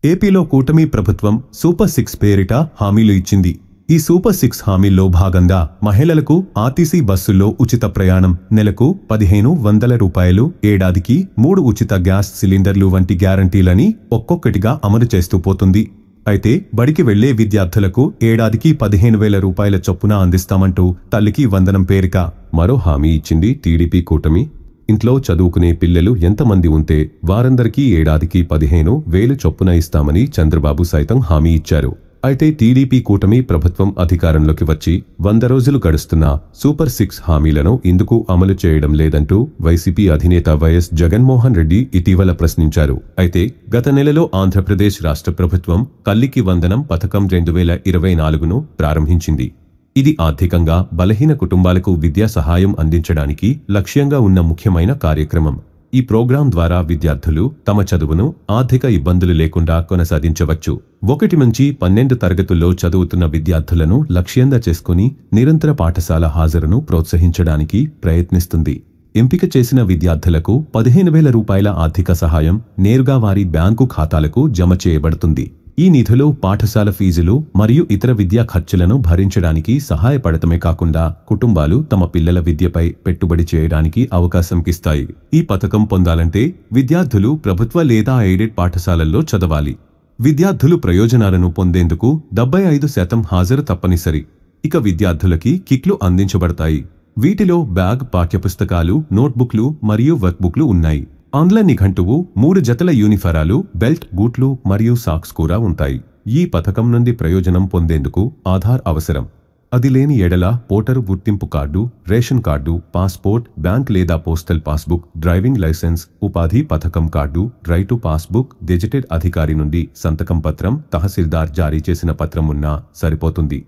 ఏపీలో కూటమి ప్రభుత్వం సూపర్ 6 పేరిట హామీలు ఇచ్చింది. ఈ సూపర్ 6 హామీల్లో భాగంగా మహిళలకు ఆర్టీసీ బస్సుల్లో ఉచిత ప్రయాణం, నెలకు 1500 రూపాయలు, ఏడాదికి 3 ఉచిత గ్యాస్ సిలిండర్లు వంటి గ్యారంటీలని ఒక్కొక్కటిగా అమలు చేస్తూ పోతుంది. అయితే బడికి వెళ్లే విద్యార్థులకు ఏడాదికి 15,000 రూపాయల చొప్పున అందిస్తామంటూ తల్లికి వందనం పేరిట మరో హామీ ఇచ్చింది టీడీపీ కూటమి. ఇంట్లో చదువుకునే పిల్లలు ఎంతమంది ఉంటే వారందరికీ ఏడాదికి 15,000 చొప్పున ఇస్తామని చంద్రబాబు సైతం హామీ ఇచ్చారు. అయితే టీడీపీ కూటమి ప్రభుత్వం అధికారంలోకి వచ్చి 100 రోజులు గడుస్తున్నా సూపర్ 6 హామీలను ఎందుకు అమలు చేయడం లేదంటూ వైసీపీ అధినేత వైఎస్ జగన్మోహన్ రెడ్డి ఇటీవల ప్రశ్నించారు. అయితే గత నెలలో ఆంధ్రప్రదేశ్ రాష్ట్ర ప్రభుత్వం తల్లికి వందనం పథకం 2024ను ప్రారంభించింది. ఇది ఆర్థికంగా బలహీన కుటుంబాలకు విద్యా సహాయం అందించడానికి లక్ష్యంగా ఉన్న ముఖ్యమైన కార్యక్రమం. ఈ ప్రోగ్రాం ద్వారా విద్యార్థులు తమ చదువును ఆర్థిక ఇబ్బందులు లేకుండా కొనసాగించవచ్చు. 1 నుంచి 12 తరగతుల్లో చదువుతున్న విద్యార్థులను లక్ష్యంగా చేసుకుని నిరంతర పాఠశాల హాజరును ప్రోత్సహించడానికి ప్రయత్నిస్తుంది. ఎంపిక చేసిన విద్యార్థులకు 15,000 రూపాయల ఆర్థిక సహాయం నేరుగా వారి బ్యాంకు ఖాతాలకు జమ చేయబడుతుంది. ఈ నిధులు పాఠశాల ఫీజులు మరియు ఇతర విద్యా ఖర్చులను భరించడానికి సహాయపడటమే కాకుండా కుటుంబాలు తమ పిల్లల విద్యపై పెట్టుబడి చేయడానికి అవకాశం ఇస్తాయి. ఈ పథకం పొందాలంటే విద్యార్థులు ప్రభుత్వ లేదా ఎయిడెడ్ పాఠశాలల్లో చదవాలి. విద్యార్థులు ప్రయోజనాలను పొందేందుకు 75% హాజరు తప్పనిసరి. ఇక విద్యార్థులకి కిట్లు అందించబడతాయి. వీటిలో బ్యాగ్, పాఠ్యపుస్తకాలు, నోట్బుక్లు మరియు వర్క్బుక్లు ఉన్నాయి. ఆన్లైన్ నిఘంటువు, 3 జతల యూనిఫారాలు, బెల్ట్, బూట్లు మరియు సాక్స్ కూడా ఉంటాయి. ఈ పథకం నుండి ప్రయోజనం పొందేందుకు ఆధార్ అవసరం. అది లేని ఎడల ఓటరు గుర్తింపు card, ration card, passport, bank లేదా పోస్టల్ పాస్బుక్, డ్రైవింగ్ లైసెన్స్, ఉపాధి పథకం కార్డు, రైటు పాస్బుక్, గెజెటెడ్ అధికారి నుండి సంతకం పత్రం, తహసీల్దార్ జారీ చేసిన పత్రం ఉన్నా సరిపోతుంది.